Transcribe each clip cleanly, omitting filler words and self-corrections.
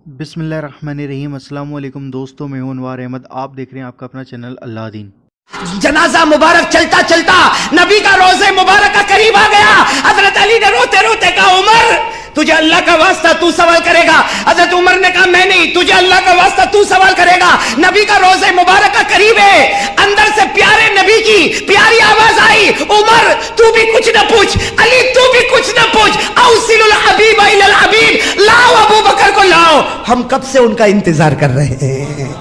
بسم اللہ الرحمن الرحیم۔ السلام علیکم دوستوں، میں ہوں انوار احمد، آپ دیکھ رہے ہیں آپ کا اپنا چینل اللہ دین۔ جنازہ مبارک چلتا چلتا نبی کا روزے مبارک کا قریب آ گیا۔ حضرت علی نے روتے روتے کہا عمر تجھے اللہ کا واسطہ تو سوال کرے گا۔ حضرت عمر نے کہا میں نہیں، تجھے اللہ کا واسطہ تو سوال کرے گا۔ نبی کا روزے مبارک کا قریب ہے، اندر سے پیارے نبی کی پیاری آواز آئی، عمر تو بھی کچھ نہ پوچھ، علی تو بھی کچھ نہ پوچھ، اوصل الحبیب الی الحبیب، لاؤ ابو بکر کو لاؤ، ہم کب سے ان کا انتظار کر رہے ہیں۔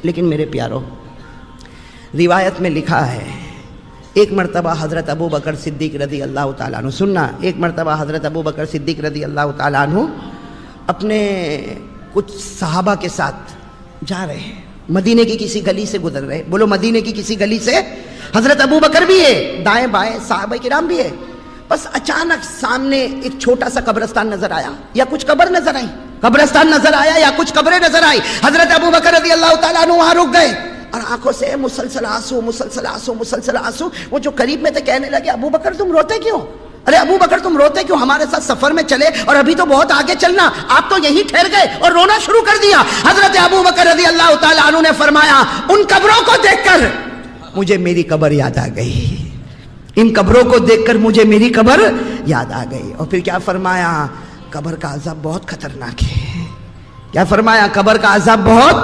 لیکن میرے پیارو، روایت میں لکھا ہے ایک مرتبہ حضرت ابو بکر صدیق رضی اللہ تعالیٰ عنہ، سننا، ایک مرتبہ حضرت ابو بکر صدیق رضی اللہ تعالیٰ عنہ اپنے کچھ صحابہ کے ساتھ جا رہے ہیں، مدینے کی کسی گلی سے گزر رہے، بولو مدینے کی کسی گلی سے، حضرت ابو بکر بھی ہے، دائیں بائیں صحابہ کرام بھی ہے، بس اچانک سامنے ایک چھوٹا سا قبرستان نظر آیا یا کچھ قبر نظر آئی، قبرستان نظر آیا یا کچھ قبریں نظر آئی۔ حضرت ابو بکر رضی اللہ تعالیٰ عنہ وہاں رک گئے اور آنکھوں سے مسلسل آنسو مسلسل آنسو مسلسل آنسو۔ وہ جو قریب میں تھے کہنے لگے ابو بکر تم روتے کیوں؟ ارے ابو بکر تم روتے کیوں؟ ہمارے ساتھ سفر میں چلے اور ابھی تو بہت آگے چلنا، آپ تو یہیں ٹھہر گئے اور رونا شروع کر دیا۔ حضرت ابو بکر رضی اللہ تعالیٰ عنہ نے فرمایا ان قبروں کو دیکھ کر مجھے میری قبر یاد آ گئی، ان قبروں کو دیکھ کر مجھے میری قبر یاد آ گئی۔ اور پھر کیا فرمایا؟ قبر کا عذاب بہت خطرناک ہے۔ کیا فرمایا؟ قبر کا عذاب بہت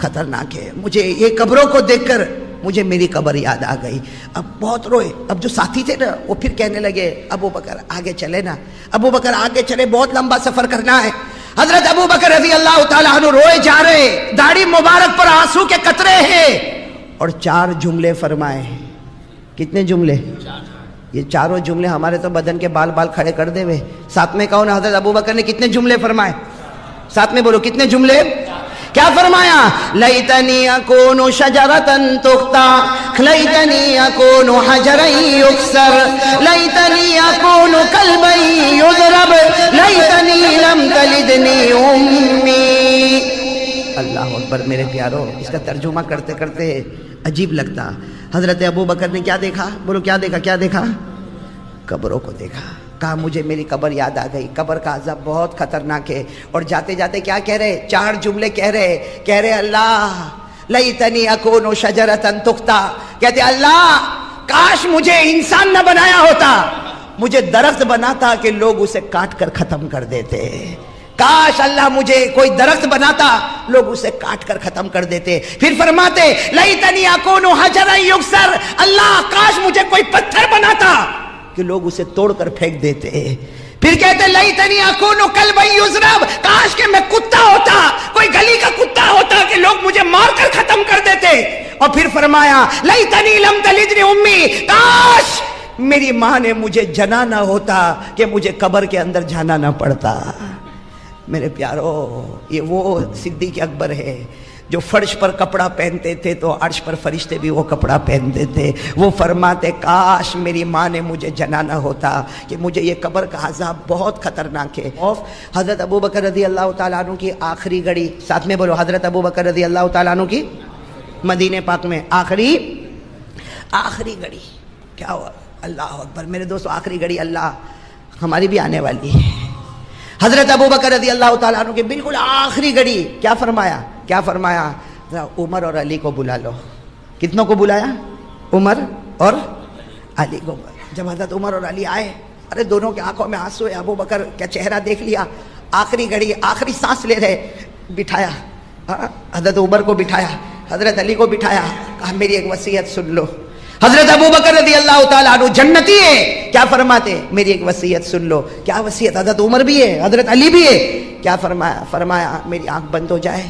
خطرناک ہے، مجھے یہ قبروں کو دیکھ کر مجھے میری قبر یاد آ گئی۔ اب بہت روئے۔ اب جو ساتھی تھے نا وہ پھر کہنے لگے ابو بکر آگے چلے نا، ابو بکر آگے چلے، بہت لمبا سفر کرنا ہے۔ حضرت ابو بکر رضی اللہ تعالیٰ عنہ روئے جا رہے، داڑھی مبارک پر آنسو کے قطرے ہیں، اور 4 جملے فرمائے۔ کتنے جملے؟ یہ چاروں جملے ہمارے تو بدن کے بال بال کھڑے کر دے ہوئے۔ ساتھ میں کہو نا، حضرت ابو بکر نے کتنے جملے فرمائے؟ ساتھ میں بولو کتنے جملے؟ کیا فرمایا؟ لیتنی اکون شجرۃ تقطع، لیتنی اکون حجرا یکسر، لیتنی اکون کلبا یضرب، لیتنی لم تلدنی امی۔ اللہ اکبر میرے پیارو، اس کا ترجمہ کرتے کرتے عجیب لگتا۔ حضرت ابو بکر نے کیا دیکھا؟ بولو کیا دیکھا؟ کیا دیکھا؟ قبروں کو دیکھا۔ کہا مجھے میری قبر یاد آ گئی، قبر کا عذاب بہت خطرناک ہے۔ اور جاتے جاتے کیا کہہ رہے؟ 4 جملے کہہ رہے اللہ لیتنی اکون شجرۃ تقطع، کہتے اللہ کاش مجھے انسان نہ بنایا ہوتا، مجھے درخت بناتا کہ لوگ اسے کاٹ کر ختم کر دیتے۔ کاش اللہ مجھے کوئی درخت بناتا، لوگ اسے کاٹ کر ختم کر دیتے۔ پھر فرماتے لیتنی اکون حجرا یکسر، اللہ کاش مجھے کوئی پتھر بناتا کہ لوگ اسے توڑ کر پھینک دیتے۔ پھر کہتے لیتنی اکون کلبا یضرب، کاش کہ میں کتا ہوتا، کوئی گلی کا کتا ہوتا کہ لوگ مجھے مار کر ختم کر دیتے۔ اور پھر فرمایا لیتنی لم تلدنی امی، کاش میری ماں نے مجھے جنا نہ ہوتا کہ مجھے قبر کے اندر جانا نہ پڑتا۔ میرے پیارو، یہ وہ صدیق اکبر ہے جو فرش پر کپڑا پہنتے تھے تو عرش پر فرشتے بھی وہ کپڑا پہنتے تھے۔ وہ فرماتے کاش میری ماں نے مجھے جنا نہ ہوتا کہ مجھے یہ قبر کا عذاب بہت خطرناک ہے۔ حضرت ابو بکر رضی اللہ تعالیٰ عنہ کی آخری گھڑی، ساتھ میں بولو حضرت ابو بکر رضی اللہ تعالیٰ عنہ کی مدینہ پاک میں آخری گھڑی کیا ہوا؟ اللہ اکبر میرے دوستو، آخری گھڑی اللہ ہماری بھی آنے والی ہے۔ حضرت ابو بکر رضی اللہ تعالیٰ عنہ کے بالکل آخری گھڑی کیا فرمایا؟ کیا فرمایا؟ عمر اور علی کو بلا لو۔ کتنوں کو بلایا؟ عمر اور علی کو۔ جب حضرت عمر اور علی آئے، ارے دونوں کی آنکھوں میں آنسو ہے، ابو بکر کا چہرہ دیکھ لیا، آخری گھڑی آخری سانس لے رہے، بٹھایا حضرت عمر کو، بٹھایا حضرت علی کو، بٹھایا، کہا میری ایک وصیت سن لو۔ حضرت ابو بکر رضی اللہ تعالیٰ عنہ جنتی ہے، کیا فرماتے؟ میری ایک وصیت سن لو۔ کیا وصیت؟ حضرت عمر بھی ہے، حضرت علی بھی ہے، کیا فرمایا؟ فرمایا میری آنکھ بند ہو جائے،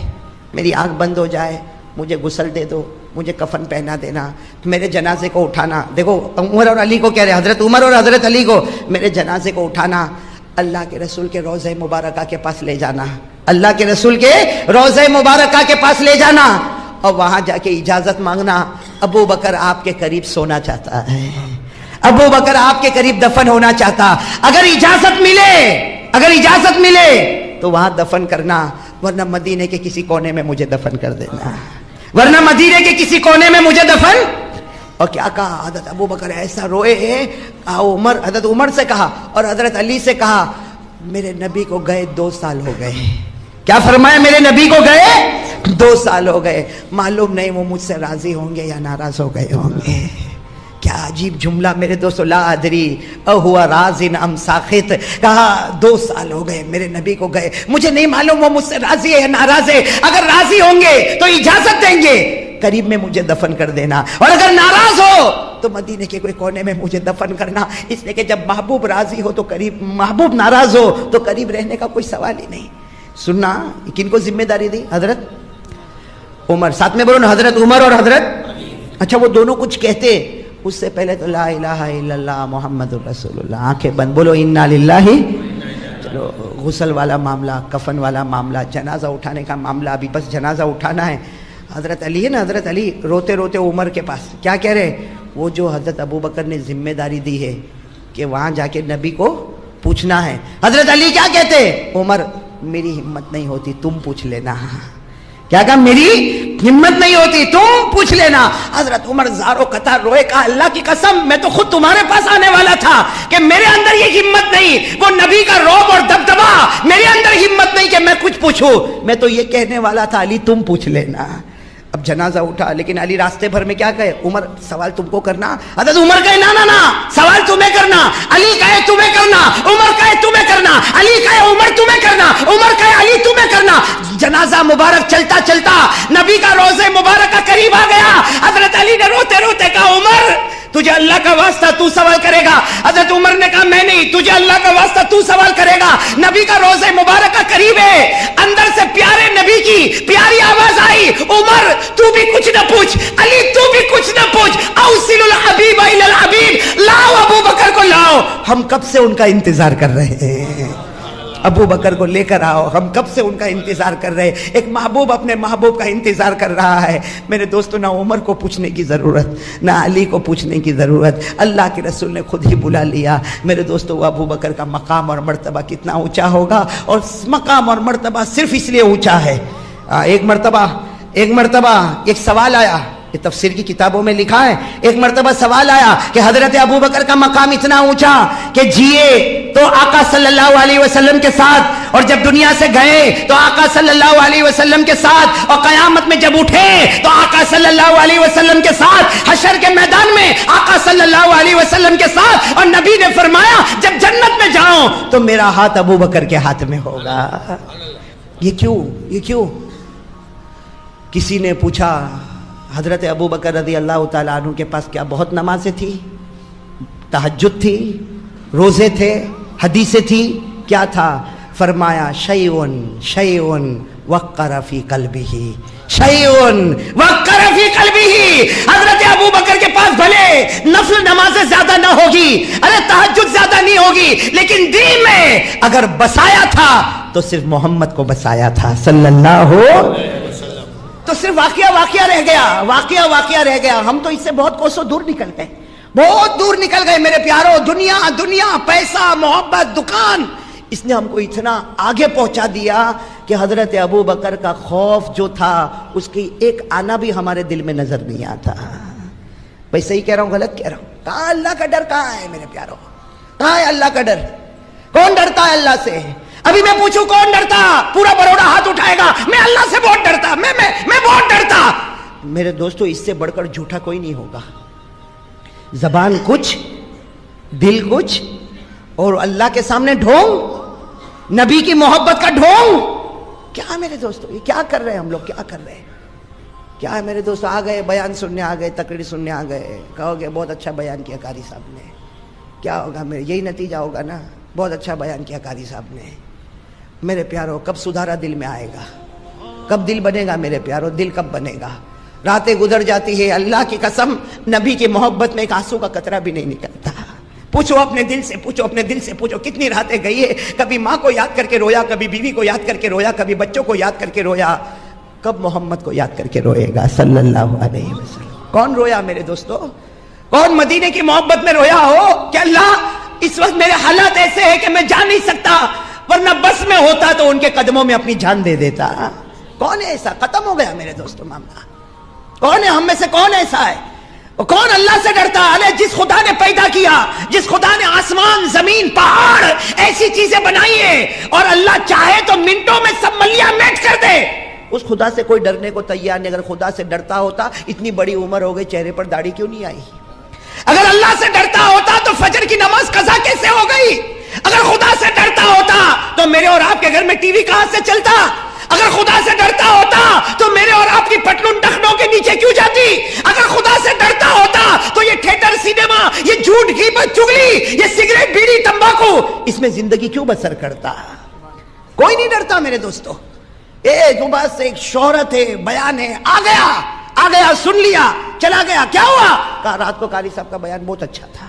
میری آنکھ بند ہو جائے، مجھے غسل دے دو، مجھے کفن پہنا دینا، میرے جنازے کو اٹھانا۔ دیکھو عمر اور علی کو کہہ رہے، حضرت عمر اور حضرت علی کو، میرے جنازے کو اٹھانا، اللہ کے رسول کے روضہ مبارکہ کے پاس لے جانا، اللہ کے رسول کے روضہ مبارکہ کے پاس لے جانا، اور وہاں جا کے اجازت مانگنا، ابو بکر آپ کے قریب سونا چاہتا ہے، ابو بکر آپ کے قریب دفن ہونا چاہتا۔ اگر اجازت ملے تو وہاں دفن کرنا، ورنہ مدینے کے کسی کونے میں مجھے دفن کر دینا، ورنہ مدینے کے کسی کونے میں مجھے دفن اور کیا کہا؟ حضرت ابو بکر ایسا روئے کہا عمر، حضرت عمر سے کہا اور حضرت علی سے کہا میرے نبی کو گئے 2 سال ہو گئے. کیا فرمایا؟ میرے نبی کو گئے 2 سال ہو گئے، معلوم نہیں وہ مجھ سے راضی ہوں گے یا ناراض ہو گئے ہوں گے. کیا عجیب جملہ میرے دوستو، لا ادری اہوا راضٍ ام ساخط. کہا 2 سال ہو گئے میرے نبی کو گئے، مجھے نہیں معلوم وہ مجھ سے راضی ہے یا ناراض ہے. اگر راضی ہوں گے تو اجازت دیں گے قریب میں مجھے دفن کر دینا، اور اگر ناراض ہو تو مدینے کے کوئی کونے میں مجھے دفن کرنا. اس لیے کہ جب محبوب راضی ہو تو قریب، محبوب ناراض ہو تو قریب رہنے کا کوئی سوال ہی نہیں. سننا کن کو ذمہ داری دی؟ حضرت عمر. ساتھ میں بولو نا، حضرت عمر اور حضرت. اچھا وہ دونوں کچھ کہتے، اس سے پہلے تو لا الہ الا اللہ محمد الرسول اللہ. آنکھیں بند، بولو انا للہ. چلو غسل والا معاملہ، کفن والا معاملہ، جنازہ اٹھانے کا معاملہ، ابھی بس جنازہ اٹھانا ہے. حضرت علی ہے نا، حضرت علی روتے روتے عمر کے پاس کیا کہہ رہے؟ وہ جو حضرت ابو بکر نے ذمہ داری دی ہے کہ وہاں جا کے نبی کو پوچھنا ہے، حضرت علی کیا کہتے؟ عمر میری ہمت نہیں ہوتی، تم پوچھ لینا. کیا کہا؟ میری ہمت نہیں ہوتی، تم پوچھ لینا. حضرت عمر زارو قطار روئے، کہا اللہ کی قسم میں تو خود تمہارے پاس آنے والا تھا کہ میرے اندر یہ ہمت نہیں، وہ نبی کا رعب اور دبدبا، میرے اندر ہمت نہیں کہ میں کچھ پوچھوں. میں تو یہ کہنے والا تھا علی تم پوچھ لینا. اب جنازہ اٹھا، لیکن علی راستے بھر میں کیا کہے؟ عمر سوال تم کو کرنا. حضرت عمر کہے نا سوال تمہیں کرنا. علی کہے تمہیں کرنا، عمر کہے تمہیں کرنا، علی کہے عمر تمہیں کرنا، عمر کہے علی تمہیں کرنا. جنازہ مبارک چلتا چلتا نبی کا روزے مبارک کا قریب آ گیا. حضرت علی نے روتے روتے کہا عمر تجھے اللہ کا واسطہ تو سوال کرے گا. حضرت عمر نے کہا میں نہیں، تجھے اللہ کا واسطہ تو سوال کرے گا. نبی کا روزے مبارک کا قریب ہے. اندر سے پیارے نبی کی پیاری آواز آئی، عمر تو بھی کچھ نہ پوچھ، علی تو بھی کچھ نہ پوچھ، اوصل الحبیب الی الحبیب، لاؤ ابو بکر کو لاؤ. ہم کب سے ان کا انتظار کر رہے ہیں، ابو بکر کو لے کر آؤ. ہم کب سے ان کا انتظار کر رہے ہیں. ایک محبوب اپنے محبوب کا انتظار کر رہا ہے. میرے دوستو نہ عمر کو پوچھنے کی ضرورت، نہ علی کو پوچھنے کی ضرورت، اللہ کے رسول نے خود ہی بلا لیا. میرے دوستو وہ ابو بکر کا مقام اور مرتبہ کتنا اونچا ہوگا، اور مقام اور مرتبہ صرف اس لیے اونچا ہے. ایک مرتبہ ایک سوال آیا، یہ تفسیر کی کتابوں میں لکھا ہے. ایک مرتبہ سوال آیا کہ حضرت ابو بکر کا مقام اتنا اونچا کہ جیے تو آقا صلی اللہ علیہ وسلم کے ساتھ، اور جب دنیا سے گئے تو آقا صلی اللہ علیہ وسلم کے ساتھ، اور قیامت میں جب اٹھے تو آقا صلی اللہ علیہ وسلم کے ساتھ، حشر کے میدان میں آقا صلی اللہ علیہ وسلم کے ساتھ. اور نبی نے فرمایا جب جنت میں جاؤں تو میرا ہاتھ ابو بکر کے ہاتھ میں ہوگا. یہ کیوں؟ کسی نے پوچھا حضرت ابو بکر رضی اللہ تعالیٰ عنہ کے پاس کیا بہت نمازیں تھی، تہجد تھی، روزے تھے، حدیثیں تھی، کیا تھا؟ فرمایا شیئن وقر فی قلبہ، شیئن وقر فی قلبہ. حضرت ابو بکر کے پاس بھلے نفل نمازیں زیادہ نہ ہوگی، ارے تہجد زیادہ نہیں ہوگی، لیکن دل میں اگر بسایا تھا تو صرف محمد کو بسایا تھا صلی اللہ علیہ، تو صرف واقعہ رہ گیا. ہم تو اس سے بہت کوسوں دور نکل گئے، بہت دور نکل گئے میرے پیاروں. دنیا، پیسہ، محبت، دکان، اس نے ہم کو اتنا آگے پہنچا دیا کہ حضرت ابو بکر کا خوف جو تھا اس کی ایک آنا بھی ہمارے دل میں نظر نہیں آتا. بھائی صحیح کہہ رہا ہوں غلط کہہ رہا ہوں؟ کہاں اللہ کا ڈر، کہاں ہے میرے پیاروں؟ کہاں ہے اللہ کا ڈر؟ کون ڈرتا ہے اللہ سے؟ ابھی میں پوچھوں کون ڈرتا؟ پورا بروڑا ہاتھ اٹھائے گا میں اللہ سے بہت ڈرتا، میں بہت ڈرتا. میرے دوستو اس سے بڑھ کر جھوٹا کوئی نہیں ہوگا. زبان کچھ، دل کچھ، اور اللہ کے سامنے ڈھونگ، نبی کی محبت کا ڈھونگ. کیا میرے دوستو یہ کیا کر رہے ہیں ہم لوگ؟ کیا کر رہے ہیں؟ کیا ہے میرے دوستو؟ آ گئے بیان سننے، آ گئے تقریر سننے، آ گئے، کہو گے بہت اچھا بیان کیا قاری صاحب نے. کیا ہوگا؟ میرے یہی نتیجہ ہوگا نا، بہت اچھا بیان کیا قاری صاحب نے. میرے پیاروں کب سدھارا دل میں آئے گا؟ کب دل بنے گا میرے پیاروں؟ دل کب بنے گا؟ راتیں گزر جاتی ہے، اللہ کی قسم نبی کی محبت میں ایک آنسو کا قطرہ بھی نہیں نکلتا. پوچھو اپنے دل سے، اپنے دل سے پوچھو کتنی راتیں گئی ہے. کبھی ماں کو یاد کر کے رویا، کبھی بیوی کو یاد کر کے رویا، کبھی بچوں کو یاد کر کے رویا. کب محمد کو یاد کر کے روئے گا صلی اللہ علیہ وسلم؟ کون رویا میرے دوستو؟ کون مدینے کی محبت میں رویا ہو کہ اللہ اس وقت میرے حالات ایسے ہیں کہ میں جا نہیں سکتا، ورنہ بس میں ہوتا تو ان کے قدموں میں اپنی جان دے دیتا. کون ہے ایسا؟ ختم ہو گیا میرے دوستو معاملہ. کون ہے ہم میں سے؟ کون ایسا ہے؟ کون اللہ سے ڈرتا ہے؟ جس خدا نے پیدا کیا، جس خدا نے آسمان، زمین، پہاڑ ایسی چیزیں بنائی ہیں اور اللہ چاہے تو منٹوں میں سب ملیاں میٹ کر دے، اس خدا سے کوئی ڈرنے کو تیار نہیں۔ اگر خدا سے ڈرتا ہوتا اتنی بڑی عمر ہو گئی، چہرے پر داڑھی کیوں نہیں آئی؟ اگر اللہ سے ڈرتا ہوتا تو فجر کی نماز قضا کیسے ہو گئی؟ اگر خدا سے ڈرتا ہوتا تو میرے اور آپ کے گھر میں ٹی وی کہاں سے چلتا؟ اگر خدا سے ڈرتا ہوتا تو میرے اور آپ کی پٹلون ٹخنوں کے نیچے کیوں جاتی؟ اگر خدا سے ڈرتا ہوتا تو یہ تھیٹر، سینما، یہ جھوٹ، غیبت، چغلی، یہ سگریٹ، بیڑی، تمباکو، اس میں زندگی کیوں بسر کرتا؟ کوئی نہیں ڈرتا میرے دوستو۔ جو بس ایک شہرت ہے، بیان ہے، آ گیا، سن لیا، چلا گیا، کیا ہوا؟ کہا رات کو قاری صاحب کا بیان بہت اچھا تھا۔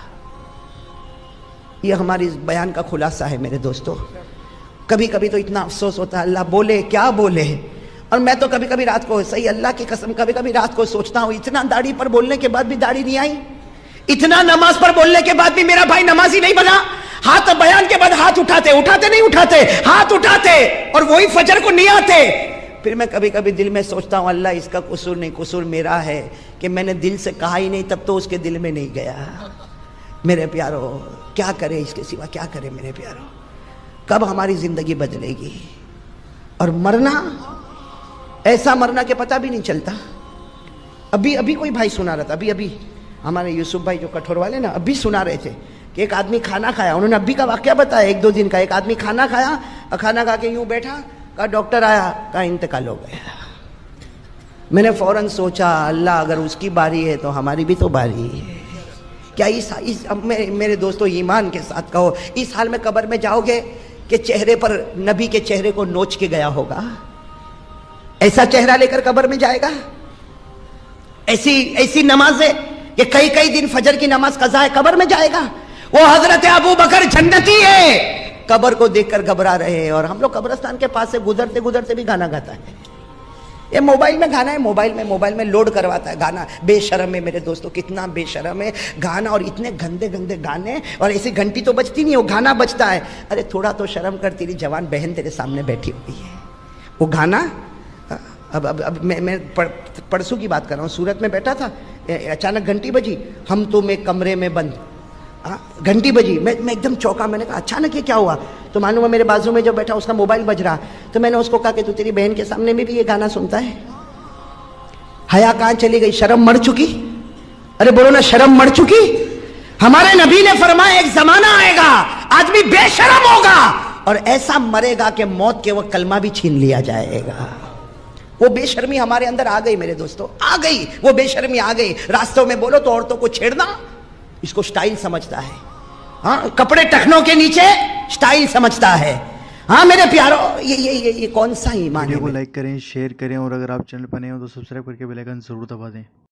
یہ ہماری اس بیان کا خلاصہ ہے میرے دوستو۔ کبھی کبھی تو اتنا افسوس ہوتا ہے، اللہ بولے کیا بولے۔ اور میں تو کبھی کبھی رات کو، صحیح اللہ کی قسم، کبھی کبھی رات کو سوچتا ہوں، اتنا داڑھی پر بولنے کے بعد بھی داڑھی نہیں آئی، اتنا نماز پر بولنے کے بعد بھی میرا بھائی نمازی نہیں بنا۔ ہاتھ بیان کے بعد ہاتھ اٹھاتے نہیں اٹھاتے، ہاتھ اٹھاتے اور وہی فجر کو نہیں آتے۔ پھر میں کبھی کبھی دل میں سوچتا ہوں، اللہ اس کا قصور نہیں، قصور میرا ہے کہ میں نے دل سے کہا ہی نہیں، تب تو اس کے دل میں نہیں گیا۔ میرے پیارو، کیا کرے اس کے سوا، کیا کرے میرے پیارو؟ کب ہماری زندگی بدلے گی؟ اور مرنا، ایسا مرنا کہ پتہ بھی نہیں چلتا۔ ابھی کوئی بھائی سنا رہا تھا، ابھی ہمارے یوسف بھائی جو کٹھور والے نا، ابھی سنا رہے تھے کہ ایک آدمی کھانا کھایا، انہوں نے ابھی کا واقعہ بتایا، 1-2 دن کا۔ ایک آدمی کھانا کھایا اور کھانا کھا کے یوں بیٹھا، کہا ڈاکٹر آیا، کہا انتقال ہو گیا۔ میں نے فوراً سوچا، اللہ اگر اس کی باری ہے تو ہماری بھی تو باری ہے۔ کیا میرے دوستو ایمان کے ساتھ کہو، اس حال میں قبر میں جاؤ گے کہ چہرے پر نبی کے چہرے کو نوچ کے گیا ہوگا؟ ایسا چہرہ لے کر قبر میں جائے گا؟ ایسی نماز ہے کہ کئی دن فجر کی نماز قضا ہے، قبر میں جائے گا؟ وہ حضرت ابو بکر جنتی ہے، قبر کو دیکھ کر گھبرا رہے ہیں، اور ہم لوگ قبرستان کے پاس سے گزرتے بھی گانا گاتا ہے۔ یہ موبائل میں گانا ہے، موبائل میں لوڈ کرواتا ہے گانا۔ بے شرم ہے میرے دوستو، کتنا بے شرم ہے گانا، اور اتنے گندے گانے، اور ایسی گھنٹی تو بجتی نہیں، وہ گانا بجتا ہے۔ ارے تھوڑا تو شرم کر، تیری جوان بہن تیرے سامنے بیٹھی ہوئی ہے، وہ گانا۔ اب میں پرسوں کی بات کر رہا ہوں، سورت میں بیٹھا تھا، اچانک گھنٹی بجی، ہم تم ایک کمرے میں بند، گھنٹی بجی، میں ایک دم چوکا۔ میں نے کہا اچانک یہ کیا ہوا؟ تو معلوم ہے میرے بازو میں جو بیٹھا اس کا موبائل بج رہا۔ تو میں نے اس کو کہا کہ تو تیری بہن کے سامنے میں بھی یہ گانا سنتا ہے؟ حیا کہاں چلی گئی؟ شرم مر چکی؟ ارے بولو نا، شرم مر چکی؟ ہمارے نبی نے فرمایا ایک زمانہ آئے گا آدمی بے شرم ہوگا اور ایسا مرے گا کہ موت کے وقت کلمہ بھی چھین لیا جائے گا۔ وہ بے شرمی ہمارے اندر آ گئی میرے دوستو، آ گئی، وہ بے شرمی آ گئی۔ راستوں میں بولو تو عورتوں کو چھیڑنا اس کو سٹائل سمجھتا ہے، ہاں، کپڑے ٹخنوں کے نیچے سٹائل سمجھتا ہے۔ ہاں میرے پیارو، یہ کون سا ایمان ہے؟ ویڈیو کو لائک کریں، شیئر کریں، اور اگر آپ چینل پر نئے ہو تو سبسکرائب کر کے بیل آئیکن ضرور دبا دیں۔